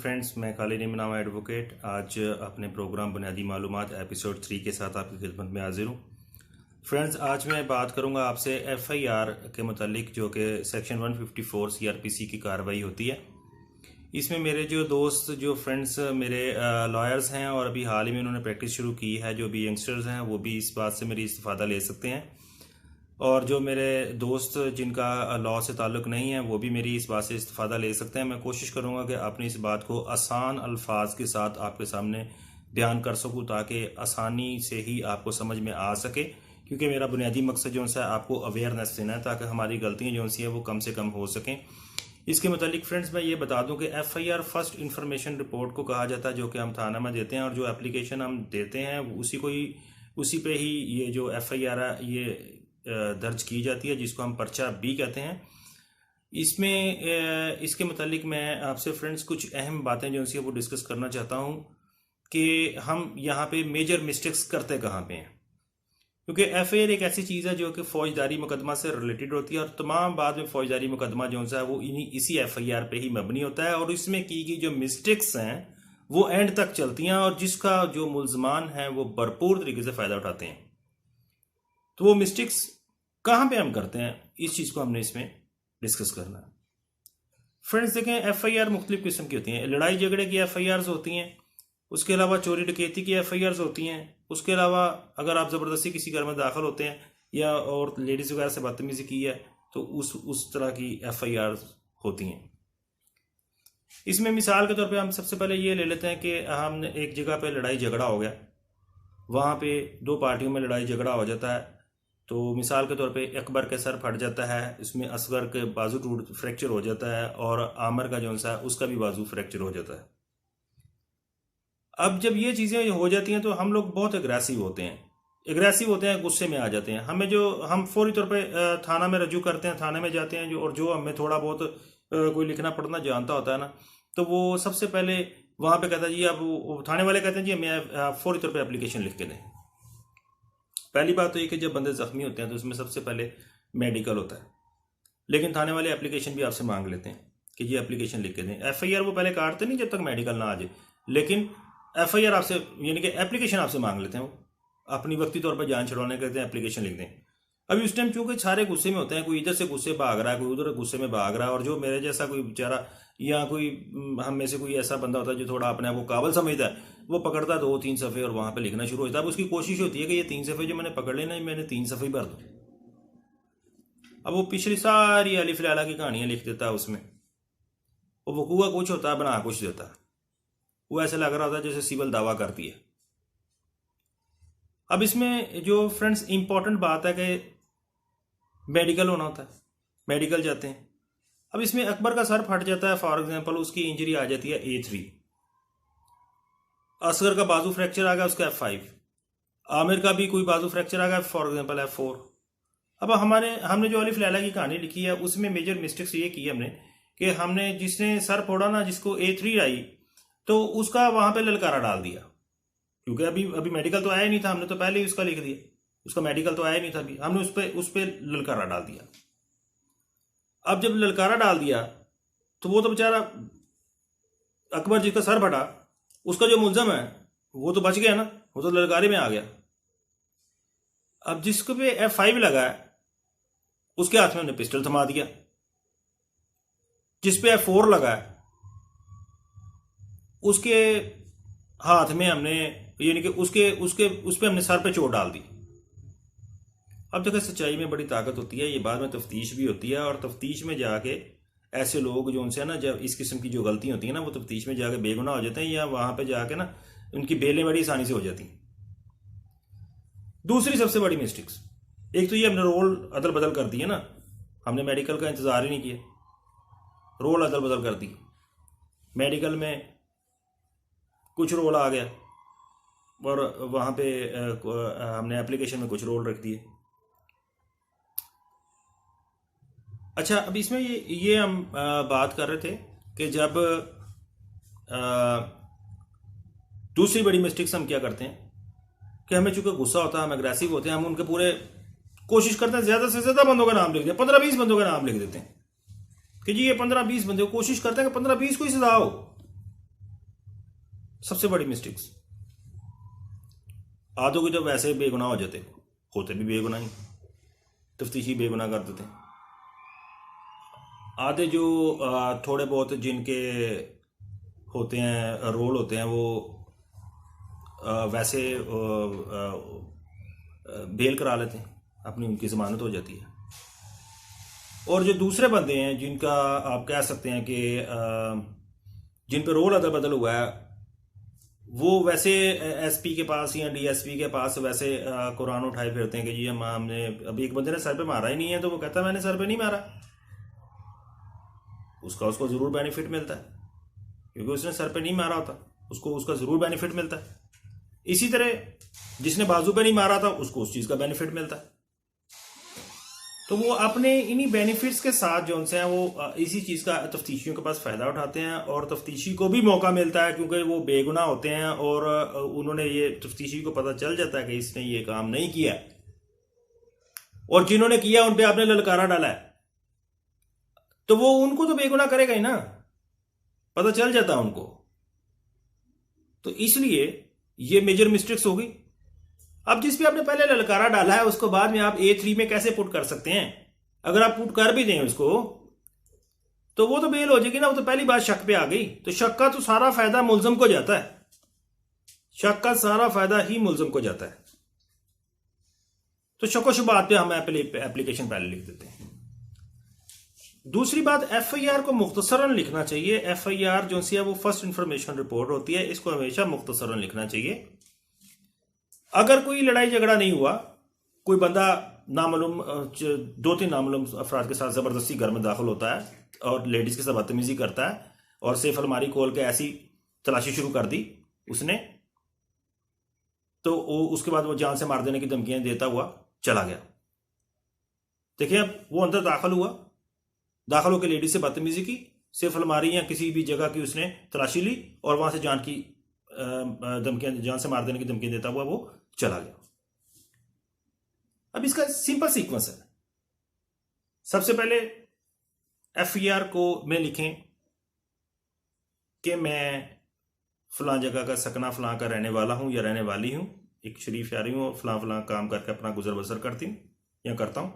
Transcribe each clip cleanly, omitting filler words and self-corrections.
Friends, मैं Khalid Imran advocate आज अपने प्रोग्राम बुनियादी मालूमात एपिसोड 3 के साथ आपकी खिदमत में हाजिर हूँ। फ्रेंड्स, आज मैं बात करूँगा आपसे एफआईआर के मुतालिक, जो कि सेक्शन 154 सीआरपीसी की कार्रवाई होती है। इसमें मेरे जो दोस्त, जो फ्रेंड्स मेरे लॉयर्स हैं और अभी हाल ही में उन्होंने प्रैक्टिस शुरू की है, जो भी यंगस्टर्स हैं वो भी इस बात से मेरी इस्तिफ़ादा ले सकते हैं, और जो मेरे दोस्त जिनका लॉ से ताल्लुक़ नहीं है वो भी मेरी इस बात से इस्तिफ़ादा ले सकते हैं। मैं कोशिश करूँगा कि अपनी इस बात को आसान अल्फाज के साथ आपके सामने बयान कर सकूँ, ताकि आसानी से ही आपको समझ में आ सके, क्योंकि मेरा बुनियादी मकसद जो है आपको अवेयरनेस देना है, ताकि हमारी गलतियाँ जो सी हैं वो कम से कम हो सकें। इसके मुतालिक फ्रेंड्स, मैं ये बता दूं कि एफआईआर फर्स्ट इंफॉर्मेशन रिपोर्ट को कहा जाता है, जो कि हम थाना में देते हैं, और जो एप्लीकेशन हम देते हैं उसी पे ही ये जो एफआईआर है ये दर्ज की जाती है, जिसको हम पर्चा भी कहते हैं। इसके मुतालिक मैं आपसे फ्रेंड्स कुछ अहम बातें जो सी वो डिस्कस करना चाहता हूँ कि हम यहाँ पे मेजर मिस्टेक्स करते कहाँ पे हैं, क्योंकि एफआईआर एक ऐसी चीज़ है जो कि फौजदारी मुकदमा से रिलेटेड होती है, और तमाम बाद में फौजदारी मुकदमा जो है वो इसी एफआईआर पे ही मबनी होता है, और इसमें की गई जो मिस्टेक्स हैं वो एंड तक चलती हैं, और जिसका जो मुल्जमान है वो भरपूर तरीके से फ़ायदा उठाते हैं। तो वो मिस्टेक्स कहाँ पे हम करते हैं, इस चीज़ को हमने इसमें डिस्कस करना है। फ्रेंड्स देखें, एफआईआर मुख्तलिफ किस्म की होती हैं। लड़ाई झगड़े की एफआईआर होती हैं, उसके अलावा चोरी डकैती की एफआईआर होती हैं, उसके अलावा अगर आप ज़बरदस्ती किसी घर में दाखिल होते हैं या और लेडीज़ वगैरह से बदतमीज़ी की है तो उस तरह की एफआईआर होती हैं। इसमें मिसाल के तौर पे हम सबसे पहले ये ले लेते हैं कि हमने एक जगह पे लड़ाई झगड़ा हो गया, वहाँ पे दो पार्टियों में लड़ाई झगड़ा हो जाता है। तो मिसाल के तौर पे अकबर के सर फट जाता है, इसमें असगर के बाजू फ्रैक्चर हो जाता है, और आमिर का जो है उसका भी बाजू फ्रैक्चर हो जाता है। अब जब ये चीज़ें हो जाती हैं तो हम लोग बहुत एग्रेसिव होते हैं, गुस्से में आ जाते हैं। हम फौरी तौर पे थाना में रजू करते हैं, थाने में जाते हैं, जो हमें थोड़ा बहुत कोई लिखना पढ़ना जानता होता है ना, तो वो सबसे पहले वहाँ पे कहता है जी, अब थाने वाले कहते हैं जी हमें फौरी तौर पे एप्लीकेशन लिख के दें। पहली बात तो ये कि जब बंदे ज़ख्मी होते हैं तो उसमें सबसे पहले मेडिकल होता है, लेकिन थाने वाले एप्लीकेशन भी आपसे मांग लेते हैं कि ये एप्लीकेशन लिख के दें। एफआईआर वो पहले काटते नहीं जब तक मेडिकल ना आ जाए, लेकिन एफआईआर आपसे यानी कि एप्लीकेशन आपसे मांग लेते हैं। वो अपनी वक्ती तौर पर जान छुड़वाने कहते हैं एप्लीकेशन लिख दें। अभी उस टाइम चूंकि सारे गुस्से में होते हैं, कोई इधर से गुस्से भाग रहा है, कोई उधर गुस्से में भाग रहा है, और जो मेरे जैसा कोई बेचारा या कोई हम में से कोई ऐसा बंदा होता है जो थोड़ा अपने आप को काबिल समझता है, वो पकड़ता है 2-3 सफ़े और वहाँ पे लिखना शुरू होता है। अब उसकी कोशिश होती है कि ये 3 सफ़े जो मैंने पकड़ लेना, मैंने 3 सफ़े भर दूँ। अब वो पिछली सारी अलिफ लैला की कहानियाँ लिख देता है उसमें, वो वकूआ कुछ होता है, बना कुछ देता है। वो ऐसा लग रहा होता है जैसे सिविल दावा करती है। अब इसमें जो फ्रेंड्स इंपॉर्टेंट बात है कि मेडिकल होना होता है, मेडिकल जाते हैं। अब इसमें अकबर का सर फट जाता है, फॉर एग्जांपल उसकी इंजरी आ जाती है A3, असगर का बाजू फ्रैक्चर आ गया, उसका F5, आमिर का भी कोई बाजू फ्रैक्चर आ गया, फॉर एग्जांपल F4। अब हमने जो अलिफ लैला की कहानी लिखी है उसमें मेजर मिस्टेक्स ये की हमने कि हमने जिसने सर फोड़ा ना, जिसको A3 आई, तो उसका वहां पे ललकारा डाल दिया, क्योंकि अभी मेडिकल तो आया नहीं था, हमने तो पहले ही उसका लिख दिया, उसका मेडिकल तो आया नहीं था, अभी हमने उस पे ललकारा डाल दिया। अब जब ललकारा डाल दिया तो वो तो बेचारा अकबर जिसका सर फटा, उसका जो मुल्जम है वो तो बच गया ना, वो तो ललकारे में आ गया। अब जिसको पे F5 लगा है उसके हाथ में हमने पिस्टल थमा दिया, जिस पे F4 लगा है उसके हाथ में हमने यानी कि उस पे हमने सर पे चोट डाल दी। अब देखो, सच्चाई में बड़ी ताकत होती है, ये बाद में तफ्तीश भी होती है, और तफ्तीश में जाके ऐसे लोग जो उनसे ना, जब इस किस्म की जो गलती होती है ना, वो तफ्तीश में जाके बेगुनाह हो जाते हैं, या वहां पे जाके ना उनकी बेलें बड़ी आसानी से हो जाती हैं। दूसरी सबसे बड़ी मिस्टेक्स, एक तो ये हमने रोल अदल बदल कर दिया ना, हमने मेडिकल का इंतजार ही नहीं किया, रोल अदल बदल कर दी। मेडिकल में कुछ रोल आ गया और वहाँ पे हमने एप्लीकेशन में कुछ रोल रख दिए। अच्छा, अब इसमें ये हम बात कर रहे थे कि जब दूसरी बड़ी मिस्टेक्स हम क्या करते हैं कि हमें चूंकि गुस्सा होता है, हम एग्रेसिव होते हैं, हम उनके पूरे कोशिश करते हैं ज़्यादा से ज़्यादा बंदों का नाम लिख दें, 15-20 बंदों का नाम लिख देते हैं कि जी ये 15-20 बंदे, कोशिश करते हैं कि 15-20 को ही सजा हो। सबसे बड़ी मिस्टेक्स। आधों के तो वैसे बेगुनाह हो जाते, होते भी बेगुनाह ही, तफ्तीशी बेगुनाह कर देते। आधे जो थोड़े बहुत जिनके होते हैं रोल होते हैं वो वैसे बेल करा लेते हैं, अपनी उनकी ज़मानत हो जाती है। और जो दूसरे बंदे हैं जिनका आप कह सकते हैं कि जिन पर रोल अदल बदल हुआ है, वो वैसे एसपी के पास या डीएसपी के पास वैसे कुरान उठाए फिरते हैं कि जी हमने अभी एक बंदे ने सर पे मारा ही नहीं है, तो वो कहता है मैंने सर पे नहीं मारा। उसको ज़रूर बेनिफिट मिलता है, क्योंकि उसने सर पे नहीं मारा होता, उसको उसका ज़रूर बेनिफिट मिलता है। इसी तरह जिसने बाजू पे नहीं मारा था उसको उस चीज़ का बेनिफिट मिलता है। तो वो अपने इन्हीं बेनिफिट्स के साथ जो उनसे हैं वो इसी चीज़ का तफ्तीशियों के पास फ़ायदा उठाते हैं, और तफ्तीशी को भी मौका मिलता है क्योंकि वो बेगुनाह होते हैं और उन्होंने ये तफ्तीशी को पता चल जाता है कि इसने ये काम नहीं किया, और जिन्होंने किया उन पे आपने ललकारा डाला है, तो वो उनको तो बेगुनाह करेगा ही ना, पता चल जाता है उनको। तो इसलिए ये मेजर मिस्टेक्स होगी। अब जिस पे आपने पहले ललकारा डाला है उसको बाद में आप A3 में कैसे पुट कर सकते हैं? अगर आप पुट कर भी दें उसको तो वो तो बेल हो जाएगी ना, वो तो पहली बात शक पे आ गई। तो शक का तो सारा फायदा मुल्जम को जाता है, शक का सारा फायदा ही मुल्जम को जाता है। तो शक शुबात पे हम एप्लीकेशन पहले लिख देते हैं। दूसरी बात, FIR को मुख्तसरन लिखना चाहिए। FIR जो सी है वो फर्स्ट इंफॉर्मेशन रिपोर्ट होती है, इसको हमेशा मुख्तसरन लिखना चाहिए। अगर कोई लड़ाई झगड़ा नहीं हुआ, कोई बंदा नामालूम 2-3 नामालूम अफराद के साथ ज़बरदस्ती घर में दाखिल होता है और लेडीज़ के साथ बदतमीजी करता है और सेफ अलमारी खोल के ऐसी तलाशी शुरू कर दी उसने, तो उसके बाद वो जान से मार देने की धमकियां देता हुआ चला गया। देखिए, अब वो अंदर दाखिल होकर लेडीज से बदतमीजी की, सेफ अलमारी या किसी भी जगह की उसने तलाशी ली और वहां से जान से मार देने की धमकियां देता हुआ वो चला गया। अब इसका सिंपल सीक्वेंस है। सबसे पहले FIR को में लिखें कि मैं फलां जगह का सकना फलां का रहने वाला हूं या रहने वाली हूं, एक शरीफ यारी हूं, फलां फलां काम करके अपना गुजर बसर करती हूं या करता हूं।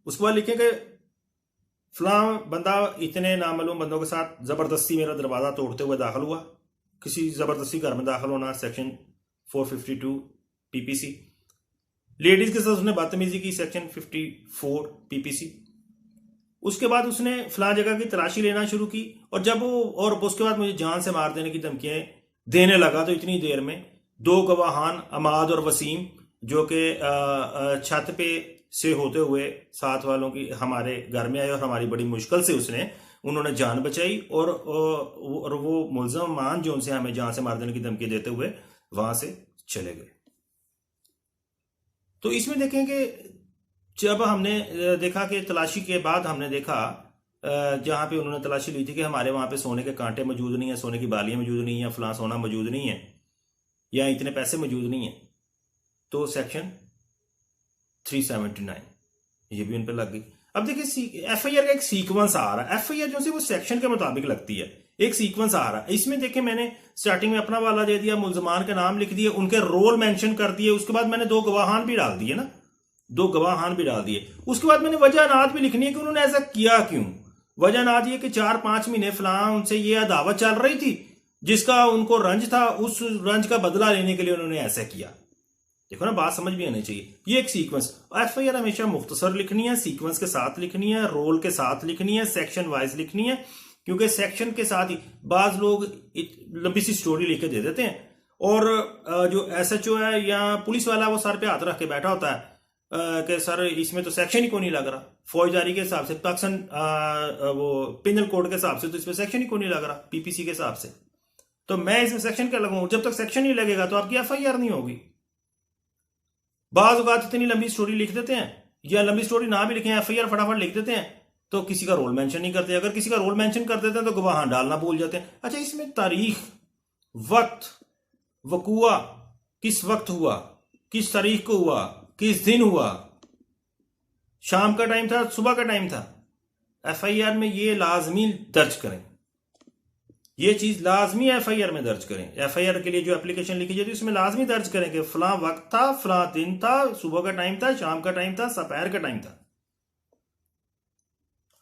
उसके बाद लिखें कि फलां बंदा इतने नामालूम बंदों के साथ जबरदस्ती मेरा दरवाजा तोड़ते हुए दाखिल हुआ। किसी जबरदस्ती घर में दाखिल होना सेक्शन 452 PPC। लेडीज के साथ उसने बदतमीजी की, सेक्शन 54 PPC। उसके बाद उसने फलां जगह की तलाशी लेना शुरू की और उसके बाद मुझे जान से मार देने की धमकियां देने लगा। तो इतनी देर में 2 गवाहान अमाद और वसीम जो कि छत पे से होते हुए साथ वालों की हमारे घर में आए और हमारी बड़ी मुश्किल से उन्होंने जान बचाई और वो मुल्ज़म मान जो उनसे हमें जान से मार देने की धमकी देते हुए वहां से चले गए। तो इसमें देखें कि जब हमने देखा कि तलाशी के बाद हमने देखा जहां पे उन्होंने तलाशी ली थी कि हमारे वहां पे सोने के कांटे मौजूद नहीं है, सोने की बालियां मौजूद नहीं है, फलां सोना मौजूद नहीं है या इतने पैसे मौजूद नहीं है, तो सेक्शन 379 ये भी उन पर लग गई। अब देखिए, FIR का एक सीक्वेंस आ रहा है। FIR जो है वो सेक्शन के मुताबिक लगती है, एक सीक्वेंस आ रहा है। इसमें देखिए, मैंने स्टार्टिंग में अपना वाला दे दिया, मुल्जमान के नाम लिख दिए, उनके रोल मेंशन कर दिए। उसके बाद मैंने 2 गवाहान भी डाल दिए ना, 2 गवाहान भी डाल दिए। उसके बाद मैंने वजह नात भी लिखनी है कि उन्होंने ऐसा किया क्यों। वजह नात ये कि 4-5 महीने फलां उनसे ये अदावत चल रही थी जिसका उनको रंज था, उस रंज का बदला लेने के लिए उन्होंने ऐसा किया। देखो ना, बात समझ भी आनी चाहिए। ये एक सीक्वेंस। FIR हमेशा मुख्तसर लिखनी है, सीक्वेंस के साथ लिखनी है, रोल के साथ लिखनी है, सेक्शन वाइज लिखनी है, क्योंकि सेक्शन के साथ ही बाज लोग लंबी सी स्टोरी लिख के दे देते हैं और जो SHO है या पुलिस वाला वो सर पे हाथ रख के बैठा होता है कि सर इसमें तो सेक्शन ही को नहीं लग रहा, फौजदारी के हिसाब से, पाकिस्तान वो पिनल कोड के हिसाब से तो इसमें सेक्शन ही को नहीं लग रहा, PPC के हिसाब से, तो मैं इसमें सेक्शन क्या लगाऊं। जब तक सेक्शन नहीं लगेगा तो आपकी FIR नहीं होगी। बाज़ औक़ात इतनी लंबी स्टोरी लिख देते हैं या लंबी स्टोरी ना भी लिखें, FIR फटाफट लिख देते हैं, तो किसी का रोल मेंशन नहीं करते। अगर किसी का रोल मेंशन कर देते हैं तो गवाह डालना भूल जाते हैं। अच्छा, इसमें तारीख, वक्त, वकूआ, किस वक्त हुआ, किस तारीख को हुआ, किस दिन हुआ, शाम का टाइम था, सुबह का टाइम था, FIR में ये लाजमी दर्ज करें। ये चीज लाजमी FIR में दर्ज करें। FIR के लिए जो एप्लीकेशन लिखी जाती है उसमें लाजमी दर्ज करें कि फलां वक्त था, फलां दिन था, सुबह का टाइम था, शाम का टाइम था, दोपहर का टाइम था।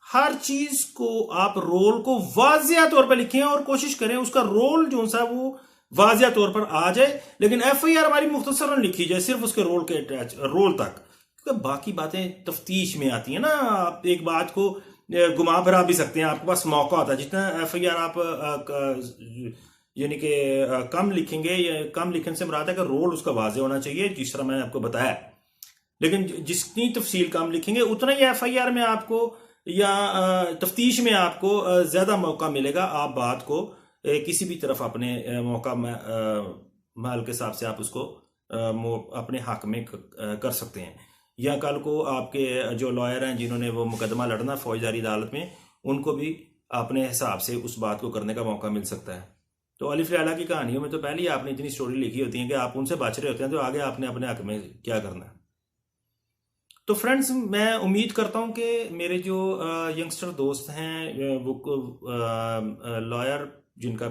हर चीज को आप रोल को वाजिया तौर पर लिखें और कोशिश करें उसका रोल जो सा वो वाजिया तौर पर आ जाए, लेकिन FIR हमारी मुख्तसरन लिखी जाए सिर्फ उसके रोल के रोल तक, क्योंकि बाकी बातें तफ्तीश में आती है ना। आप एक बात को घुमा फिरा भी सकते हैं, आपके पास मौका होता है। जितना FIR आप यानी कि कम लिखेंगे, या कम लिखने से मुराद है कि रोल उसका वाजे होना चाहिए, जिस तरह मैंने आपको बताया। लेकिन जितनी तफसील कम लिखेंगे उतना ही FIR में आपको या तफ्तीश में आपको ज्यादा मौका मिलेगा। आप बात को किसी भी तरफ अपने मौका माल के हिसाब से आप उसको अपने हक में कर सकते हैं। या कल को आपके जो लॉयर हैं जिन्होंने वो मुकदमा लड़ना फौजदारी अदालत में, उनको भी अपने हिसाब से उस बात को करने का मौका मिल सकता है। तो अलिफ लैला की कहानियों में तो पहले ही आपने इतनी स्टोरी लिखी होती है कि आप उनसे बच रहे होते हैं, तो आगे आपने अपने हक में क्या करना है। तो फ्रेंड्स, मैं उम्मीद करता हूं कि मेरे जो यंगस्टर दोस्त हैं, वो लॉयर जिनका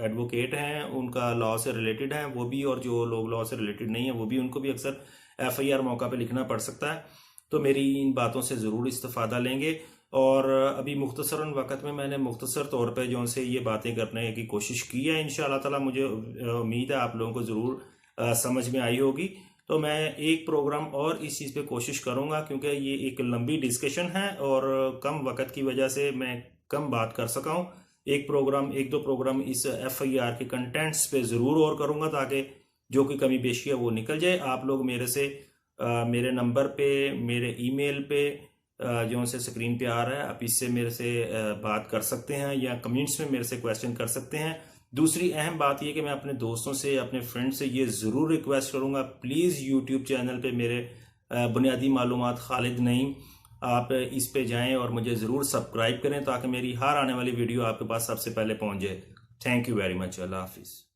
एडवोकेट हैं, उनका लॉ से रिलेटेड है वो भी, और जो लोग लॉ से रिलेटेड नहीं है वो भी, उनको भी अक्सर FIR मौका पे लिखना पड़ सकता है। तो मेरी इन बातों से ज़रूर इस्तेफादा लेंगे। और अभी मुख्तसरन वक़्त में मैंने मुख्तसर तौर पे जो से ये बातें करने की कोशिश की है। इंशाअल्लाह ताला मुझे उम्मीद है आप लोगों को ज़रूर समझ में आई होगी। तो मैं एक प्रोग्राम और इस चीज़ पे कोशिश करूँगा, क्योंकि ये एक लंबी डिस्कशन है और कम वक़्त की वजह से मैं कम बात कर सका हूँ। एक दो प्रोग्राम इस FIR के कंटेंट्स पे ज़रूर और करूँगा, ताकि जो कोई कमी पेशी है वो निकल जाए। आप लोग मेरे से मेरे नंबर पे, मेरे ईमेल पे जो से स्क्रीन पे आ रहा है, आप इससे मेरे से बात कर सकते हैं, या कमेंट्स में मेरे से क्वेश्चन कर सकते हैं। दूसरी अहम बात यह कि मैं अपने दोस्तों से, अपने फ्रेंड से ये ज़रूर रिक्वेस्ट करूँगा, प्लीज़ यूट्यूब चैनल पे मेरे बुनियादी मालूमात खालिद नईम, आप इस पे जाएं और मुझे ज़रूर सब्सक्राइब करें, ताकि मेरी हर आने वाली वीडियो आपके पास सबसे पहले पहुँच जाए। Thank you very much. अल्लाह हाफिज़।